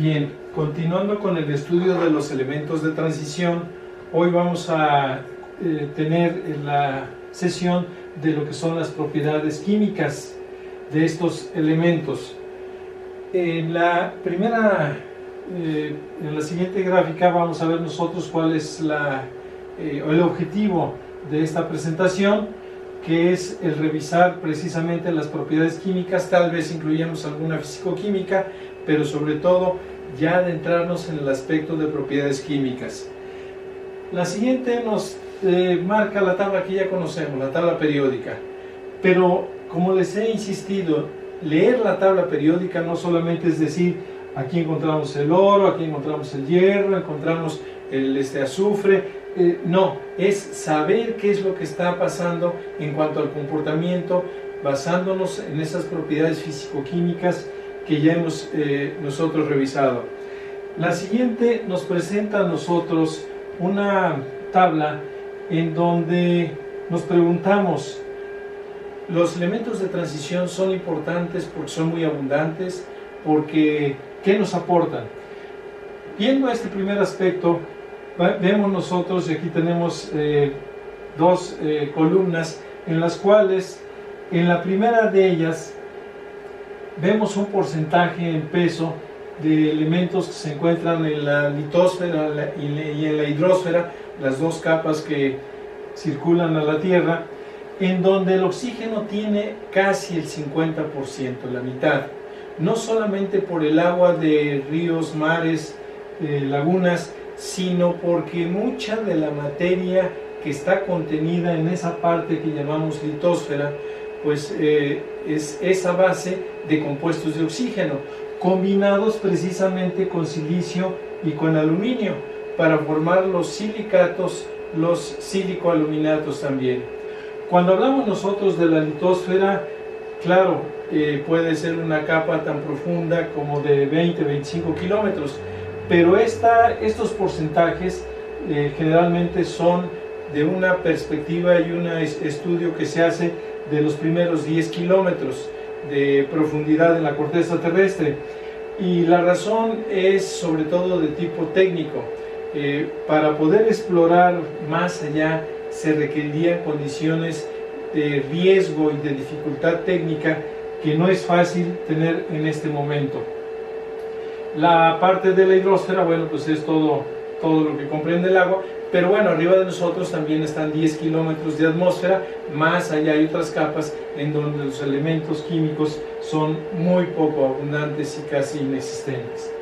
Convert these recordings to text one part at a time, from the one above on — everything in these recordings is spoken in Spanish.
Bien, continuando con el estudio de los elementos de transición, hoy vamos a tener la sesión de lo que son las propiedades químicas de estos elementos. En la siguiente gráfica vamos a ver nosotros cuál es el objetivo de esta presentación, que es el revisar precisamente las propiedades químicas. Tal vez incluyamos alguna físico-química, pero sobre todo ya adentrarnos en el aspecto de propiedades químicas. La siguiente nos marca la tabla que ya conocemos, la tabla periódica, pero como les he insistido, leer la tabla periódica no solamente es decir aquí encontramos el oro, aquí encontramos el hierro, encontramos el azufre. No, es saber qué es lo que está pasando en cuanto al comportamiento, basándonos en esas propiedades físico-químicas que ya hemos nosotros revisado. La siguiente nos presenta a nosotros una tabla en donde nos preguntamos: los elementos de transición son importantes porque son muy abundantes, porque ¿qué nos aportan? Viendo este primer aspecto, vemos nosotros, y aquí tenemos dos columnas en las cuales en la primera de ellas vemos un porcentaje en peso de elementos que se encuentran en la litosfera y en la hidrosfera, las dos capas que circulan a la Tierra, en donde el oxígeno tiene casi el 50%, la mitad. No solamente por el agua de ríos, mares, lagunas, sino porque mucha de la materia que está contenida en esa parte que llamamos litosfera, pues es esa base de compuestos de oxígeno, combinados precisamente con silicio y con aluminio, para formar los silicatos, los silicoaluminatos también. Cuando hablamos nosotros de la litosfera, claro, puede ser una capa tan profunda como de 20-25 kilómetros, pero estos porcentajes generalmente son de una perspectiva y un estudio que se hace de los primeros 10 kilómetros de profundidad en la corteza terrestre, y la razón es sobre todo de tipo técnico. Para poder explorar más allá se requerirían condiciones de riesgo y de dificultad técnica que no es fácil tener en este momento. La parte de la hidrosfera, bueno, pues es todo lo que comprende el agua, pero bueno, arriba de nosotros también están 10 kilómetros de atmósfera, más allá hay otras capas en donde los elementos químicos son muy poco abundantes y casi inexistentes.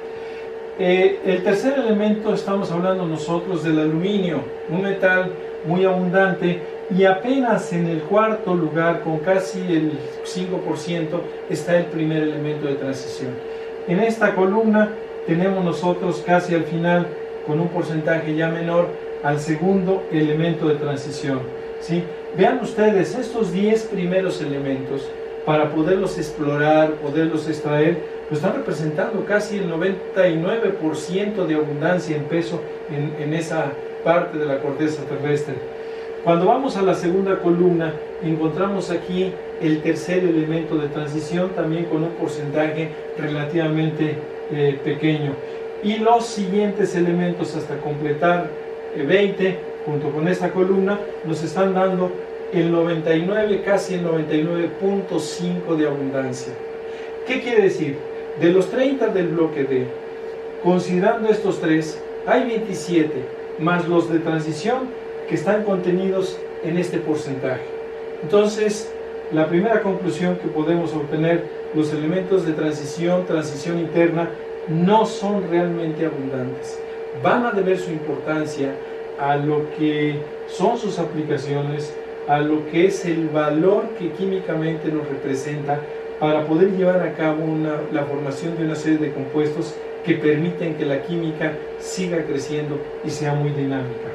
El tercer elemento, estamos hablando nosotros del aluminio, un metal muy abundante, y apenas en el cuarto lugar, con casi el 5%, está el primer elemento de transición. En esta columna tenemos nosotros casi al final, con un porcentaje ya menor, al segundo elemento de transición, ¿sí? Vean ustedes, estos 10 primeros elementos, para poderlos explorar, poderlos extraer, pues están representando casi el 99% de abundancia en peso en esa parte de la corteza terrestre. Cuando vamos a la segunda columna, encontramos aquí el tercer elemento de transición, también con un porcentaje relativamente pequeño. Y los siguientes elementos hasta completar 20, junto con esta columna, nos están dando el 99, casi el 99.5 de abundancia. ¿Qué quiere decir? De los 30 del bloque D, considerando estos tres, hay 27, más los de transición, que están contenidos en este porcentaje. Entonces, la primera conclusión que podemos obtener: los elementos de transición interna, no son realmente abundantes. Van a deber su importancia a lo que son sus aplicaciones, a lo que es el valor que químicamente nos representa para poder llevar a cabo la formación de una serie de compuestos que permiten que la química siga creciendo y sea muy dinámica.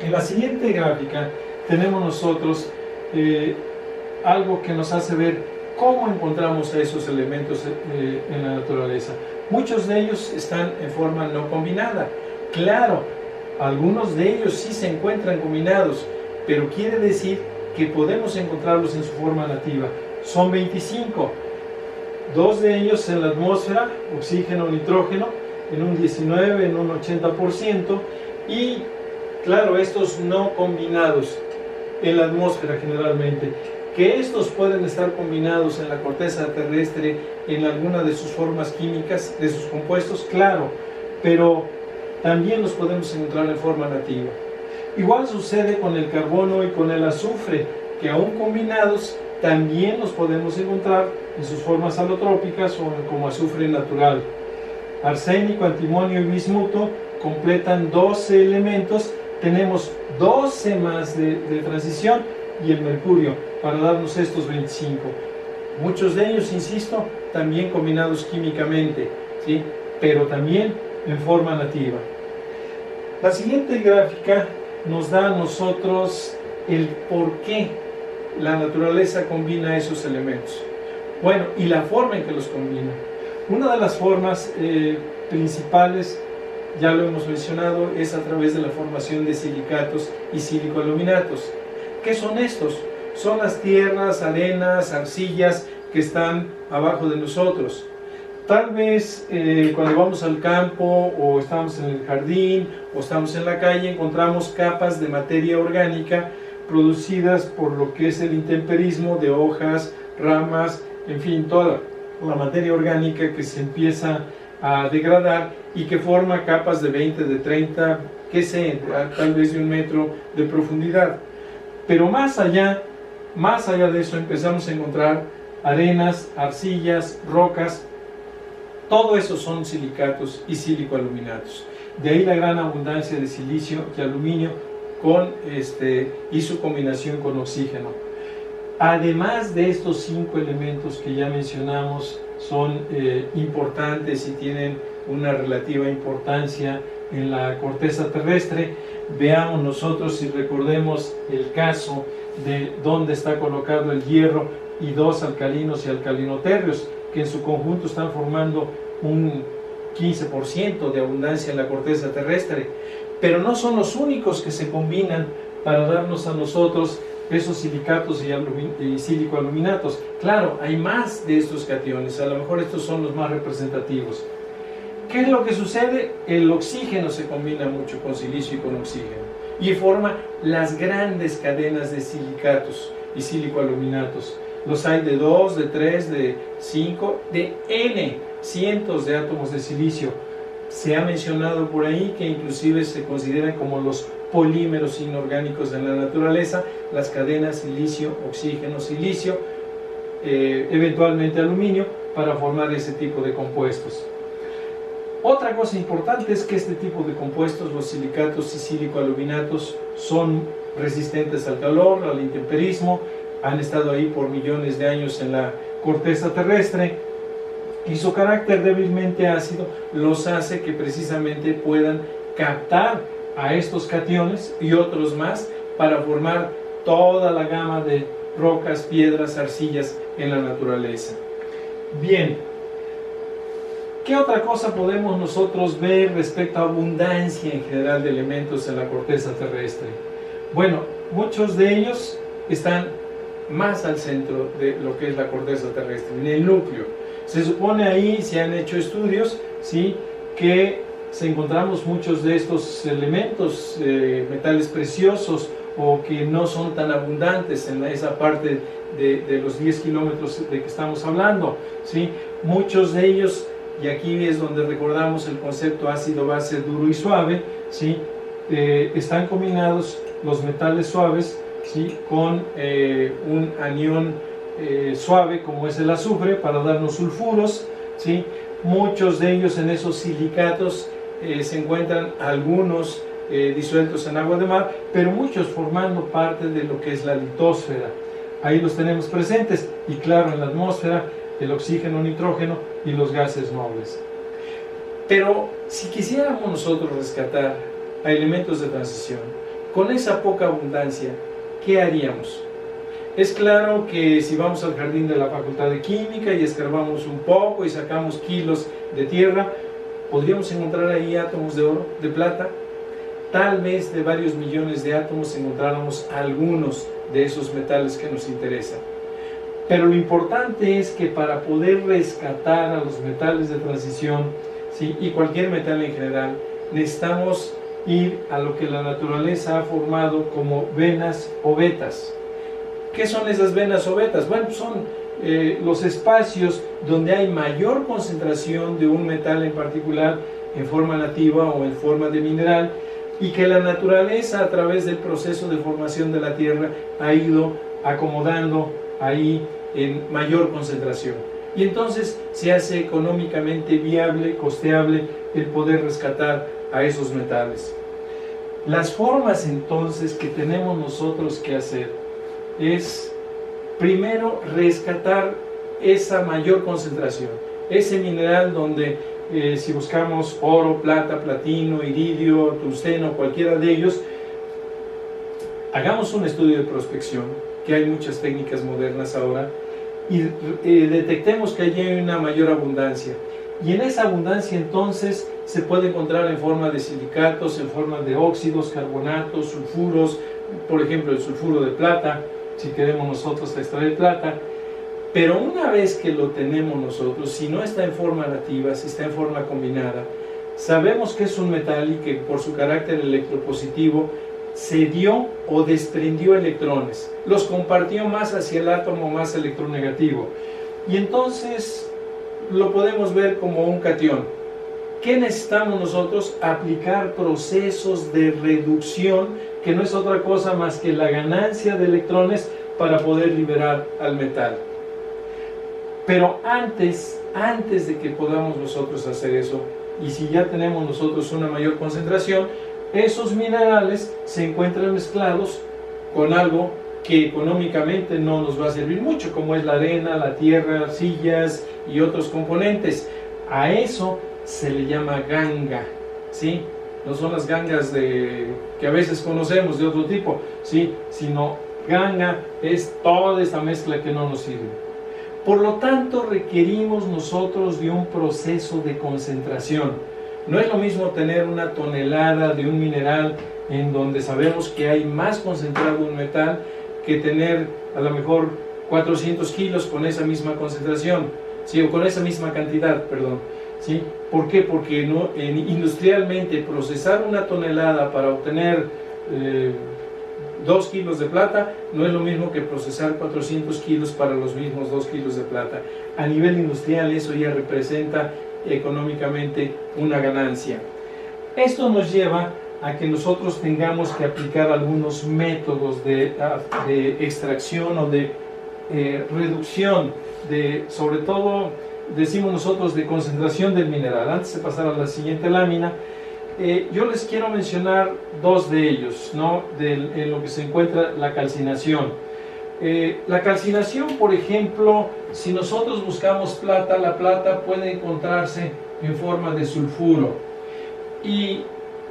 En la siguiente gráfica tenemos nosotros algo que nos hace ver cómo encontramos a esos elementos en la naturaleza. Muchos de ellos están en forma no combinada. Claro, algunos de ellos sí se encuentran combinados, pero quiere decir que podemos encontrarlos en su forma nativa. Son 25. Dos de ellos en la atmósfera, oxígeno, nitrógeno, en un 19, en un 80%, y claro, estos no combinados en la atmósfera generalmente. Que estos pueden estar combinados en la corteza terrestre en alguna de sus formas químicas, de sus compuestos, claro, pero también los podemos encontrar en forma nativa. Igual sucede con el carbono y con el azufre, que aún combinados también los podemos encontrar en sus formas alotrópicas o como azufre natural. Arsénico, antimonio y bismuto completan 12 elementos. Tenemos 12 más de transición y el mercurio para darnos estos 25. Muchos de ellos, insisto, también combinados químicamente, ¿sí? Pero también en forma nativa. La siguiente gráfica nos da a nosotros el por qué la naturaleza combina esos elementos. Bueno, y la forma en que los combina. Una de las formas principales, ya lo hemos mencionado, es a través de la formación de silicatos y silicoaluminatos. ¿Qué son estos? Son las tierras, arenas, arcillas que están abajo de nosotros. Tal vez cuando vamos al campo o estamos en el jardín o estamos en la calle encontramos capas de materia orgánica producidas por lo que es el intemperismo de hojas, ramas, en fin, toda la materia orgánica que se empieza a degradar y que forma capas de 20, de 30, qué sé, tal vez de 1 metro de profundidad. Pero más allá de eso empezamos a encontrar arenas, arcillas, rocas. Todo eso son silicatos y silicoaluminatos. De ahí la gran abundancia de silicio y aluminio y su combinación con oxígeno. Además de estos 5 elementos que ya mencionamos, son importantes y tienen una relativa importancia en la corteza terrestre. Veamos nosotros y recordemos el caso de dónde está colocado el hierro y 2 alcalinos y alcalinoterrios, que en su conjunto están formando un 15% de abundancia en la corteza terrestre. Pero no son los únicos que se combinan para darnos a nosotros esos silicatos y silicoaluminatos. Claro, hay más de estos cationes, a lo mejor estos son los más representativos. ¿Qué es lo que sucede? El oxígeno se combina mucho con silicio y con oxígeno y forma las grandes cadenas de silicatos y silicoaluminatos. Los hay de 2, de 3, de 5, de N cientos de átomos de silicio. Se ha mencionado por ahí que inclusive se consideran como los polímeros inorgánicos de la naturaleza, las cadenas silicio, oxígeno, silicio, eventualmente aluminio, para formar ese tipo de compuestos. Otra cosa importante es que este tipo de compuestos, los silicatos y silicoaluminatos, son resistentes al calor, al intemperismo, han estado ahí por millones de años en la corteza terrestre, y su carácter débilmente ácido los hace que precisamente puedan captar a estos cationes y otros más para formar toda la gama de rocas, piedras, arcillas en la naturaleza. Bien, ¿qué otra cosa podemos nosotros ver respecto a abundancia en general de elementos en la corteza terrestre? Bueno, muchos de ellos están más al centro de lo que es la corteza terrestre, en el núcleo. Se supone ahí, se han hecho estudios, ¿sí?, que encontramos muchos de estos elementos, metales preciosos, o que no son tan abundantes en esa parte de los 10 kilómetros de que estamos hablando, ¿sí? Muchos de ellos, y aquí es donde recordamos el concepto ácido, base, duro y suave, ¿sí? Están combinados los metales suaves, ¿sí?, con un anión suave como es el azufre para darnos sulfuros, ¿sí? Muchos de ellos en esos silicatos se encuentran algunos disueltos en agua de mar, pero muchos formando parte de lo que es la litosfera. Ahí los tenemos presentes, y claro, en la atmósfera el oxígeno, nitrógeno y los gases nobles. Pero si quisiéramos nosotros rescatar a elementos de transición con esa poca abundancia, ¿qué haríamos? Es claro que si vamos al jardín de la Facultad de Química y escarbamos un poco y sacamos kilos de tierra, podríamos encontrar ahí átomos de oro, de plata. Tal vez de varios millones de átomos encontráramos algunos de esos metales que nos interesan. Pero lo importante es que para poder rescatar a los metales de transición, ¿sí?, y cualquier metal en general, necesitamos ir a lo que la naturaleza ha formado como venas o vetas. ¿Qué son esas venas o vetas? Bueno, son los espacios donde hay mayor concentración de un metal en particular en forma nativa o en forma de mineral, y que la naturaleza, a través del proceso de formación de la Tierra, ha ido acomodando ahí en mayor concentración. Y entonces se hace económicamente viable, costeable, el poder rescatar a esos metales. Las formas entonces que tenemos nosotros que hacer es, primero, rescatar esa mayor concentración, ese mineral donde si buscamos oro, plata, platino, iridio, tungsteno, cualquiera de ellos, hagamos un estudio de prospección, que hay muchas técnicas modernas ahora, y detectemos que allí hay una mayor abundancia. Y en esa abundancia entonces se puede encontrar en forma de silicatos, en forma de óxidos, carbonatos, sulfuros, por ejemplo el sulfuro de plata, si queremos nosotros extraer plata. Pero una vez que lo tenemos nosotros, si no está en forma nativa, si está en forma combinada, sabemos que es un metal y que por su carácter electropositivo se dio o desprendió electrones, los compartió más hacia el átomo más electronegativo, y entonces lo podemos ver como un catión. ¿Qué necesitamos nosotros? Aplicar procesos de reducción, que no es otra cosa más que la ganancia de electrones para poder liberar al metal. Pero antes de que podamos nosotros hacer eso, y si ya tenemos nosotros una mayor concentración, esos minerales se encuentran mezclados con algo que económicamente no nos va a servir mucho, como es la arena, la tierra, arcillas y otros componentes. A eso se le llama ganga, ¿sí? No son las gangas que a veces conocemos de otro tipo, ¿sí? Sino ganga es toda esta mezcla que no nos sirve. Por lo tanto, requerimos nosotros de un proceso de concentración. No es lo mismo tener una tonelada de un mineral en donde sabemos que hay más concentrado un metal, que tener a lo mejor 400 kilos con esa misma concentración, ¿sí?, o con esa misma cantidad, perdón, ¿sí? ¿Por qué? Porque industrialmente procesar una tonelada para obtener 2 kilos de plata no es lo mismo que procesar 400 kilos para los mismos 2 kilos de plata. A nivel industrial eso ya representa económicamente una ganancia. Esto nos lleva a que nosotros tengamos que aplicar algunos métodos de extracción o de reducción, sobre todo, decimos nosotros, de concentración del mineral. Antes de pasar a la siguiente lámina, yo les quiero mencionar dos de ellos, ¿no?, en lo que se encuentra la calcinación. La calcinación, por ejemplo, si nosotros buscamos plata, la plata puede encontrarse en forma de sulfuro. Y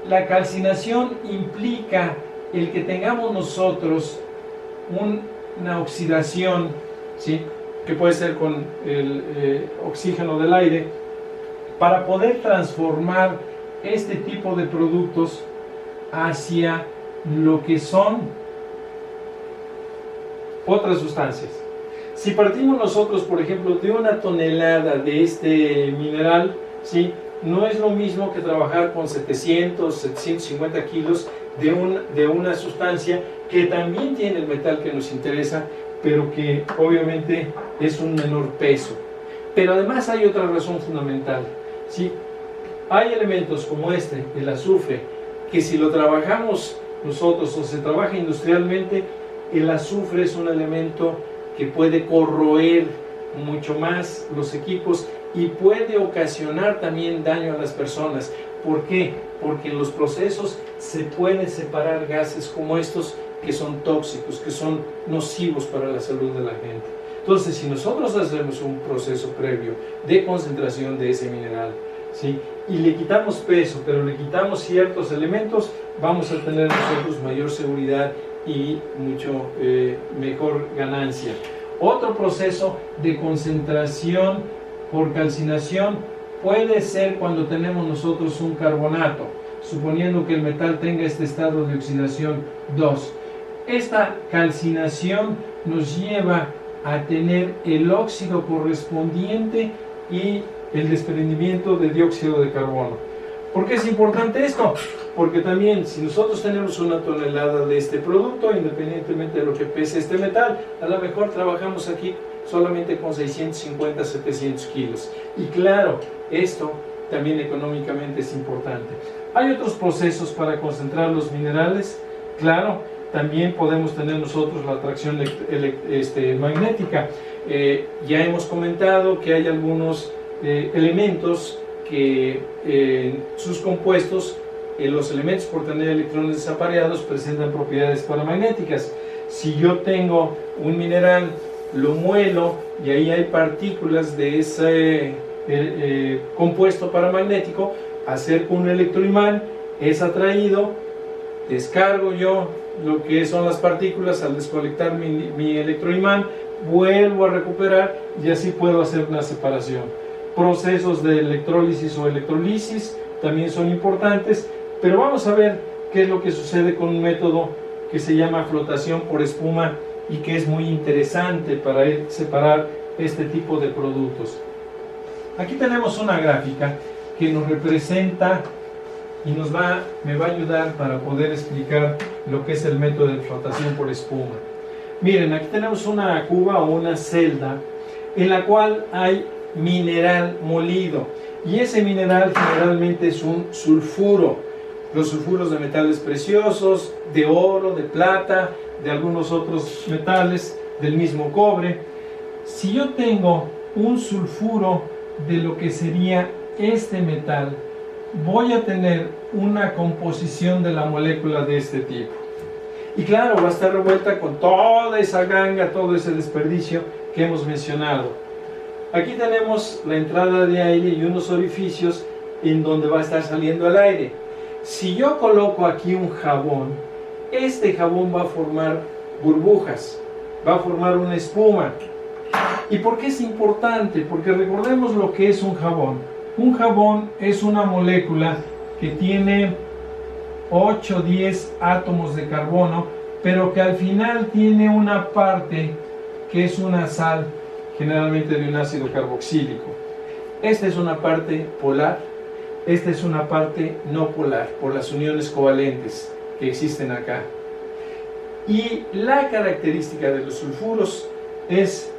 la calcinación implica el que tengamos nosotros una oxidación, ¿sí?, que puede ser con el oxígeno del aire, para poder transformar este tipo de productos hacia lo que son otras sustancias. Si partimos nosotros, por ejemplo, de una tonelada de este mineral, ¿sí?, no es lo mismo que trabajar con 700, 750 kilos de una sustancia que también tiene el metal que nos interesa, pero que obviamente es un menor peso. Pero además hay otra razón fundamental, ¿sí? Hay elementos como el azufre, que si lo trabajamos nosotros o se trabaja industrialmente, el azufre es un elemento que puede corroer mucho más los equipos y puede ocasionar también daño a las personas. ¿Por qué? Porque en los procesos se pueden separar gases como estos que son tóxicos, que son nocivos para la salud de la gente. Entonces, si nosotros hacemos un proceso previo de concentración de ese mineral, ¿sí?, y le quitamos peso, pero le quitamos ciertos elementos, vamos a tener nosotros mayor seguridad y mucho mejor ganancia. Otro proceso de concentración por calcinación puede ser cuando tenemos nosotros un carbonato, suponiendo que el metal tenga este estado de oxidación 2. Esta calcinación nos lleva a tener el óxido correspondiente y el desprendimiento de dióxido de carbono. ¿Por qué es importante esto? Porque también si nosotros tenemos una tonelada de este producto, independientemente de lo que pese este metal, a lo mejor trabajamos aquí solamente con 650, 700 kilos. Y claro, esto también económicamente es importante. Hay otros procesos para concentrar los minerales. Claro, también podemos tener nosotros la atracción magnética. Ya hemos comentado que hay algunos elementos que sus compuestos, los elementos por tener electrones desapareados, presentan propiedades paramagnéticas. Si yo tengo un mineral, lo muelo y ahí hay partículas de ese compuesto paramagnético, acerco un electroimán, es atraído, descargo yo lo que son las partículas al desconectar mi electroimán, vuelvo a recuperar y así puedo hacer una separación. Procesos de electrólisis o electrolisis también son importantes, pero vamos a ver qué es lo que sucede con un método que se llama flotación por espuma y que es muy interesante para separar este tipo de productos. Aquí tenemos una gráfica que nos representa y me va a ayudar para poder explicar lo que es el método de flotación por espuma. Miren, aquí tenemos una cuba o una celda en la cual hay mineral molido y ese mineral generalmente es un sulfuro. Los sulfuros de metales preciosos, de oro, de plata, de algunos otros metales, del mismo cobre. Si yo tengo un sulfuro de lo que sería este metal, voy a tener una composición de la molécula de este tipo. Y claro, va a estar revuelta con toda esa ganga, todo ese desperdicio que hemos mencionado. Aquí tenemos la entrada de aire y unos orificios en donde va a estar saliendo el aire. Si yo coloco aquí un jabón, este jabón va a formar burbujas, va a formar una espuma. ¿Y por qué es importante? Porque recordemos lo que es un jabón. Un jabón es una molécula que tiene 8 o 10 átomos de carbono, pero que al final tiene una parte que es una sal, generalmente de un ácido carboxílico. Esta es una parte polar, esta es una parte no polar, por las uniones covalentes que existen acá. Y la característica de los sulfuros es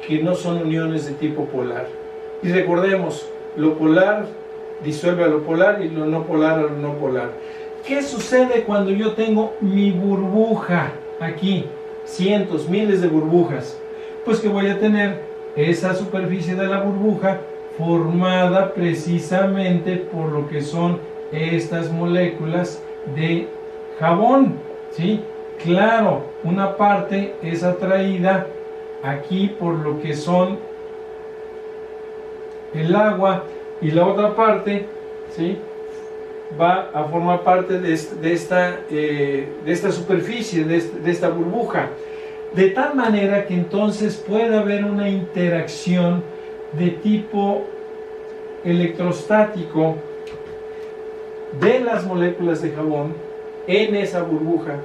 que no son uniones de tipo polar. Y recordemos, lo polar disuelve a lo polar y lo no polar a lo no polar. ¿Qué sucede cuando yo tengo mi burbuja aquí? Cientos, miles de burbujas. Pues que voy a tener esa superficie de la burbuja formada precisamente por lo que son estas moléculas de jabón, ¿sí? Claro, una parte es atraída aquí por lo que son el agua y la otra parte, ¿sí?, va a formar parte de esta superficie, de esta burbuja, de tal manera que entonces puede haber una interacción de tipo electrostático de las moléculas de jabón en esa burbuja,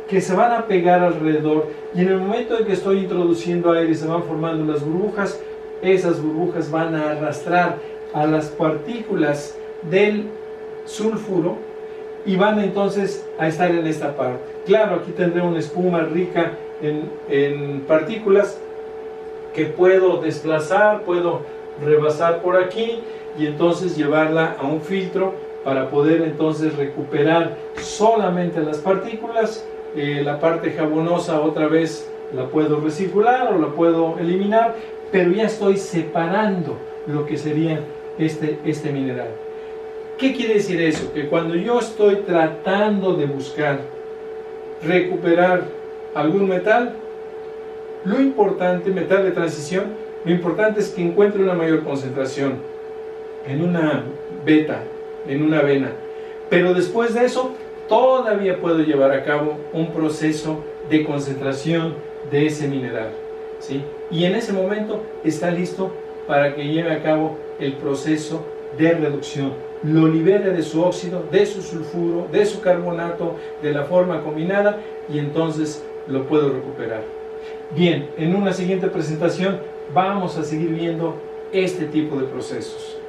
que se van a pegar alrededor, y en el momento en que estoy introduciendo aire se van formando las burbujas. Esas burbujas van a arrastrar a las partículas del sulfuro y van entonces a estar en esta parte. Claro, aquí tendré una espuma rica en partículas que puedo desplazar, puedo rebasar por aquí y entonces llevarla a un filtro para poder entonces recuperar solamente las partículas. La parte jabonosa otra vez la puedo recircular o la puedo eliminar, pero ya estoy separando lo que sería este mineral. ¿Qué quiere decir eso? Que cuando yo estoy tratando de buscar recuperar algún metal, lo importante, metal de transición, lo importante es que encuentre una mayor concentración en una beta, en una vena. Pero después de eso, todavía puedo llevar a cabo un proceso de concentración de ese mineral, ¿sí? Y en ese momento está listo para que lleve a cabo el proceso de reducción. Lo libere de su óxido, de su sulfuro, de su carbonato, de la forma combinada, y entonces lo puedo recuperar. Bien, en una siguiente presentación vamos a seguir viendo este tipo de procesos.